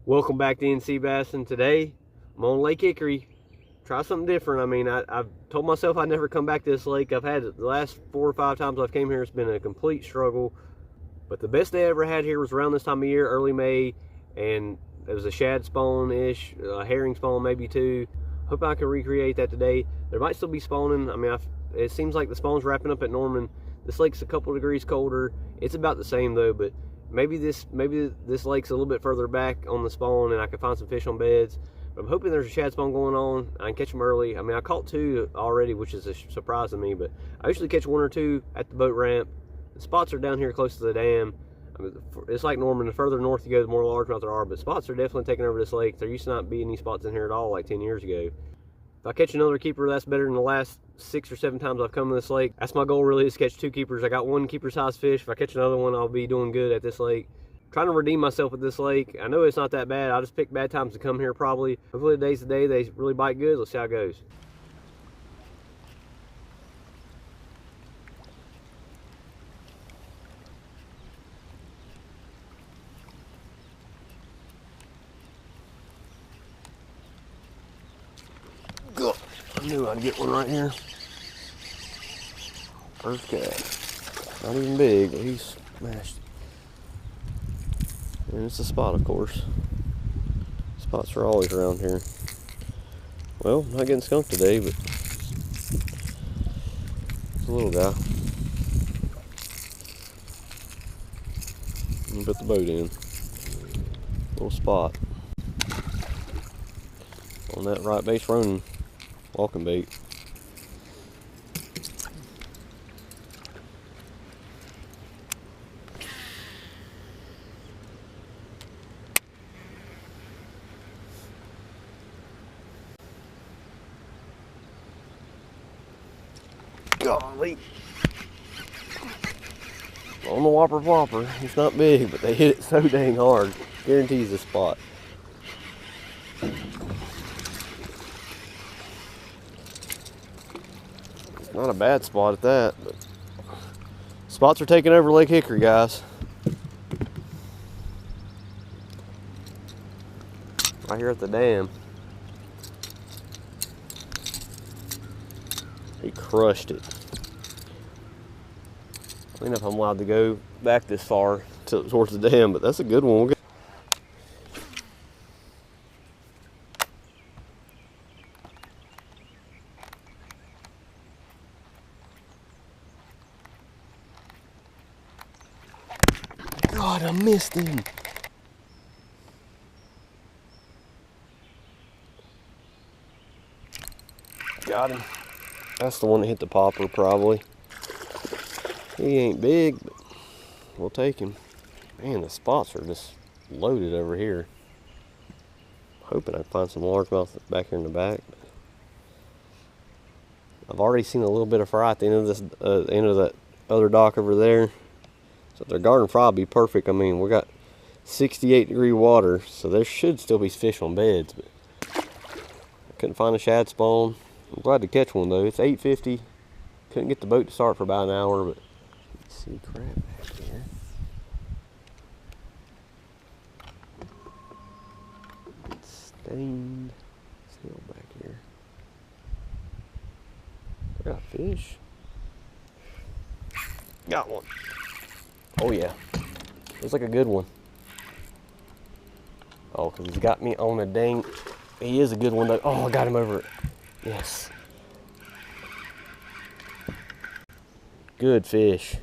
Welcome back to NC Bassing. Today I'm on Lake Hickory. Try something different. I mean, I've told myself I'd never come back to this lake. I've had the last 4 or 5 times I've came here, it's been a complete struggle. But the best day I ever had here was around this time of year, early May, and it was a shad spawn-ish, a herring spawn maybe too. Hope I can recreate that today. There might still be spawning. I mean, it seems like the spawn's wrapping up at Norman. This lake's a couple degrees colder. It's about the same though, but maybe this lake's a little bit further back on the spawn and I can find some fish on beds. But I'm hoping there's a shad spawn going on. I can catch them early. I mean, I caught 2 already, which is a surprise to me, but I usually catch 1 or 2 at the boat ramp. The spots are down here close to the dam. I mean, it's like Norman, the further north you go, the more largemouth there are, but spots are definitely taking over this lake. There used to not be any spots in here at all like 10 years ago. If I catch another keeper, that's better than the last 6 or 7 times I've come to this lake. That's my goal really, is to catch 2 keepers. I got 1 keeper size fish. If I catch another one, I'll be doing good at this lake. Trying to redeem myself at this lake. I know it's not that bad. I just pick bad times to come here probably. Hopefully today's the day they really bite good. Let's see how it goes. I knew I'd get one right here. First cast. Not even big, but he's smashed. And it's a spot, of course. Spots are always around here. Well, not getting skunked today, but it's a little guy. Let me put the boat in. Little spot. On that right base Ronin walking bait. Golly. On the whopper flopper. It's not big, but they hit it so dang hard. Guarantees the spot. It's not a bad spot at that, but spots are taking over Lake Hickory, guys. Right here at the dam. He crushed it. I don't know if I'm allowed to go back this far towards the dam, but that's a good one. God, I missed him. Got him. That's the one that hit the popper, probably. He ain't big, but we'll take him. Man, the spots are just loaded over here. Hoping I can find some largemouth back here in the back. I've already seen a little bit of fry at the end of this, end of that other dock over there. So their garden fry will be perfect. I mean, we got 68-degree water, so there should still be fish on beds. But I couldn't find a shad spawn. I'm glad to catch one though. It's 8:50. Couldn't get the boat to start for about an hour, but let's see crab back here. It's stained. Still back here. I got fish. Got one. Oh yeah. Looks like a good one. Oh, because he's got me on a dang. He is a good one though. Oh, I got him over it. Yes. Good fish.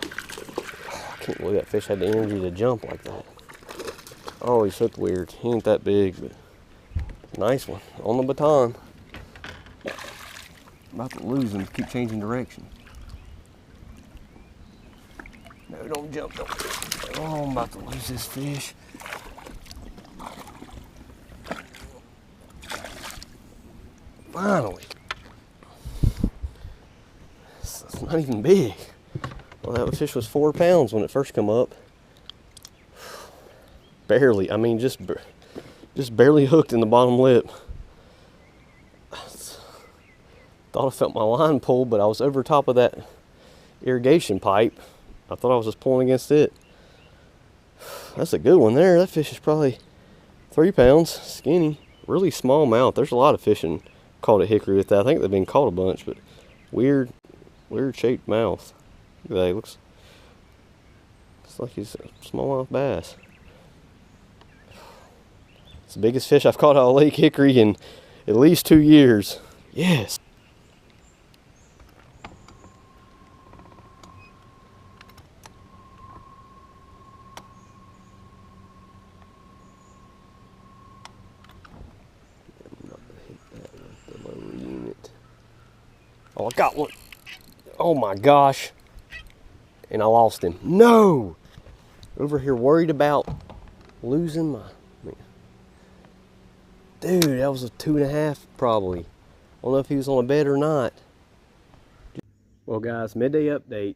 Oh, I can't believe that fish had the energy to jump like that. Oh, he's hooked weird. He ain't that big, but nice one. On the baton. About to lose him. Keep changing direction. No, don't jump. Don't. Oh, I'm about to lose this fish. Finally. It's not even big. Well, that fish was 4 pounds when it first come up. Barely. I mean, just barely hooked in the bottom lip. Thought I felt my line pull, but I was over top of that irrigation pipe. I thought I was just pulling against it. that's a good one there. That fish is probably 3 pounds, skinny, really small mouth. There's a lot of fishing caught at Hickory with that. I think they've been caught a bunch, but weird shaped mouth. Look at that, looks like he's a smallmouth bass. It's the biggest fish I've caught out of Lake Hickory in at least 2 years. Yes. Oh, I got one. Oh my gosh. And I lost him. No! Over here worried about losing my... Dude, that was a 2.5 probably. I don't know if he was on a bed or not. Well guys, midday update.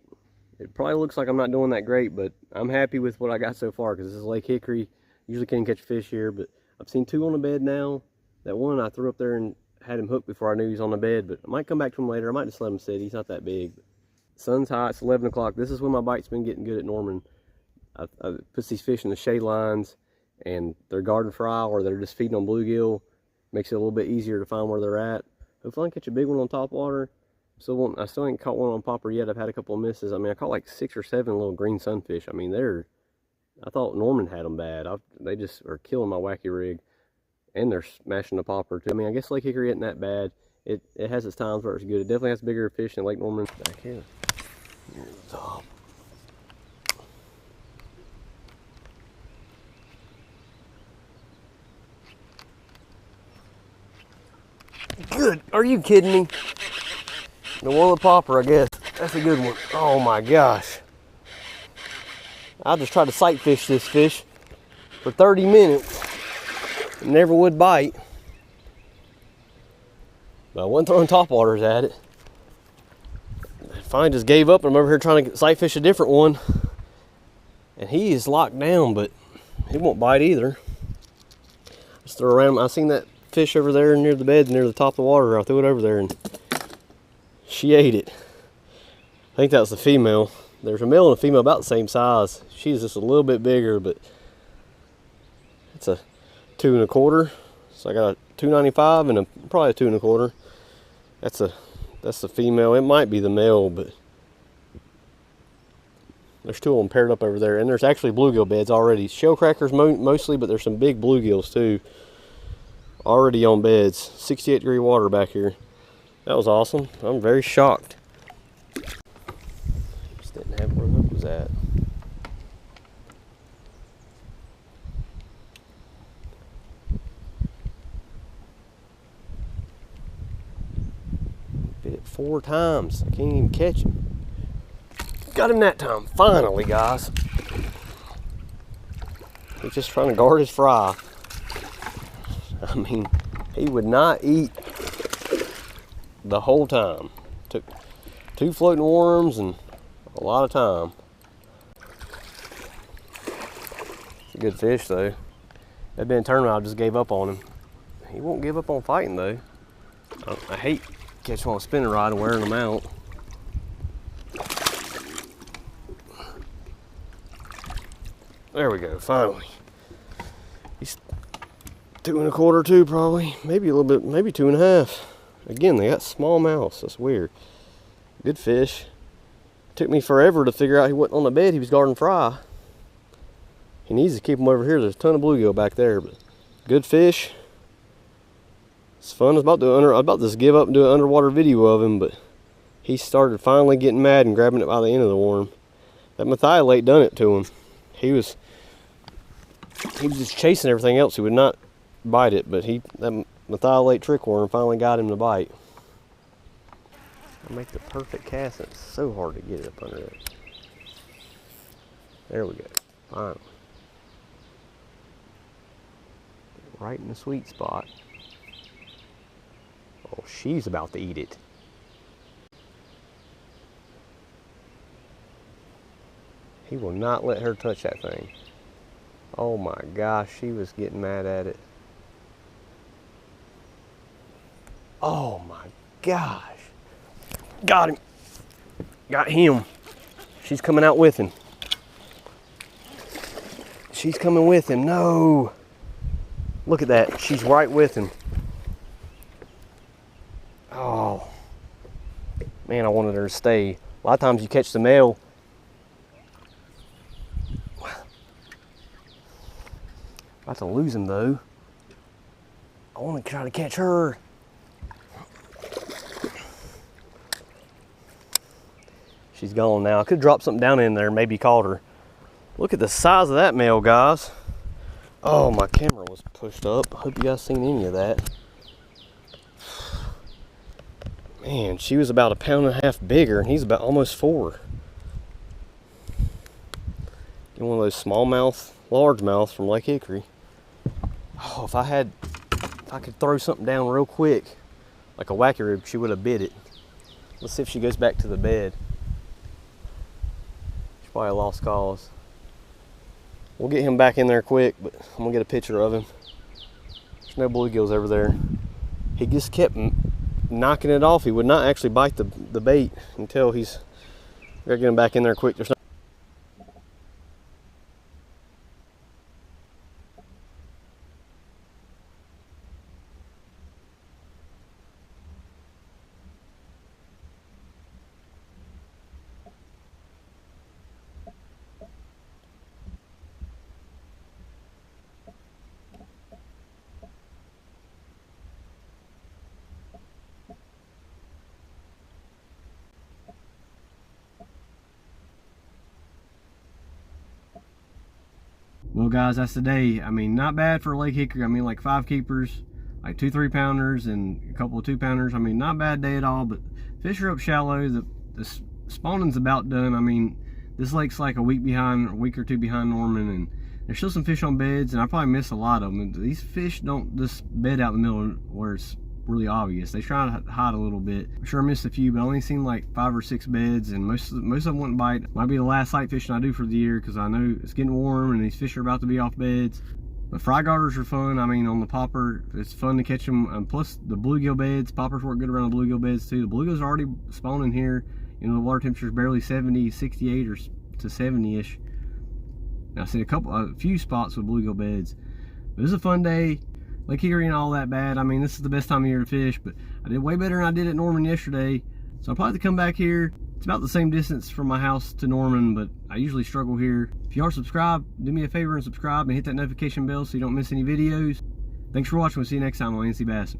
It probably looks like I'm not doing that great, but I'm happy with what I got so far because this is Lake Hickory. Usually can't catch fish here, but I've seen 2 on the bed now. That one I threw up there and had him hooked before I knew he was on the bed, but I might come back to him later. I might just let him sit. He's not that big. Sun's hot. It's 11 o'clock. This is when my bite's been getting good at Norman. I put these fish in the shade lines, and they're garden fry or they're just feeding on bluegill. Makes it a little bit easier to find where they're at. Hopefully I can catch a big one on topwater. I still ain't caught one on popper yet. I've had a couple of misses. I mean, I caught like 6 or 7 little green sunfish. I mean, I thought Norman had them bad. They just are killing my wacky rig. And they're smashing the popper too. I mean, I guess Lake Hickory isn't that bad. It has its times where it's good. It definitely has bigger fish than Lake Norman. Back here. Here's the top. Good. Are you kidding me? The wallet popper, I guess. That's a good one. Oh my gosh. I just tried to sight fish this fish for 30 minutes. It never would bite. But I wasn't throwing topwaters at it. I finally just gave up, and I'm over here trying to sight fish a different one. And he is locked down, but he won't bite either. Just throw around. I seen that fish over there near the bed, near the top of the water. I threw it over there, and she ate it. I think that was the female. There's a male and a female about the same size. She's just a little bit bigger, but it's a 2 1/4. So I got a 2.95 and probably a 2 1/4. That's the female. It might be the male, but there's 2 of them paired up over there, and there's actually bluegill beds already. Shell crackers mostly, but there's some big bluegills too already on beds. 68-degree water back here. That was awesome. I'm very shocked. Just didn't have where the hook was at. Bit it 4 times. I can't even catch him. Got him that time. Finally, guys. He's just trying to guard his fry. I mean, he would not eat the whole time. Took 2 floating worms and a lot of time. It's a good fish though. That'd been a tournament, I just gave up on him. He won't give up on fighting though. I hate catching on a spinning rod and wearing them out. There we go, finally. He's 2 1/4 too, probably. Maybe a little bit, maybe 2.5. Again, they got small mouths. That's weird. Good fish. Took me forever to figure out he wasn't on the bed. He was guarding fry. He needs to keep them over here. There's a ton of bluegill back there, but good fish. It's fun. I was about to just give up and do an underwater video of him, but he started finally getting mad and grabbing it by the end of the worm. That methylate done it to him. He was just chasing everything else. He would not bite it, but that methylate trick worm finally got him to bite. I make the perfect cast, and it's so hard to get it up under there. There we go. Finally. Right in the sweet spot. Oh, she's about to eat it. He will not let her touch that thing. Oh my gosh, she was getting mad at it. Oh my gosh. Got him. Got him. She's coming out with him. she's coming with him. No. Look at that. She's right with him. Oh. Man, I wanted her to stay. A lot of times you catch the male. About to lose him though. I want to try to catch her. She's gone now. I could drop something down in there and maybe caught her. Look at the size of that male, guys. Oh, my camera was pushed up. I hope you guys seen any of that. Man, she was about 1.5 pounds bigger, and he's about almost 4. Get one of those smallmouth, largemouth from Lake Hickory. Oh, if I could throw something down real quick, like a wacky rib, she would have bit it. Let's see if she goes back to the bed. She's probably a lost cause. We'll get him back in there quick, but I'm gonna get a picture of him. There's no bluegills over there. He just kept knocking it off. He would not actually bite the bait until he's. Gotta get him back in there quick. There's no. Well guys, that's the day. I mean, not bad for Lake Hickory. I mean, like 5 keepers, like 2 3-pounders and a couple of 2-pounders. I mean, not bad day at all, but fish are up shallow. The spawning's about done. I mean, this lake's like a week or 2 behind Norman, and there's still some fish on beds, and I probably missed a lot of them. These fish don't just bed out in the middle where it's really obvious. They try to hide a little bit. I'm sure I missed a few, but I only seen like 5 or 6 beds, and most of them wouldn't bite. Might be the last sight fishing I do for the year, because I know it's getting warm and these fish are about to be off beds. But fry garters are fun. I mean, on the popper, it's fun to catch them. Plus the bluegill beds, poppers work good around the bluegill beds too. The bluegills are already spawning here. You know, the water temperature is barely 70, 68 or to 70-ish. I see a few spots with bluegill beds. But this is a fun day. Lake Hickory ain't all that bad. I mean, this is the best time of year to fish, but I did way better than I did at Norman yesterday. So I'll probably have to come back here. It's about the same distance from my house to Norman, but I usually struggle here. If you aren't subscribed, do me a favor and subscribe and hit that notification bell so you don't miss any videos. Thanks for watching. We'll see you next time on NC Bassing.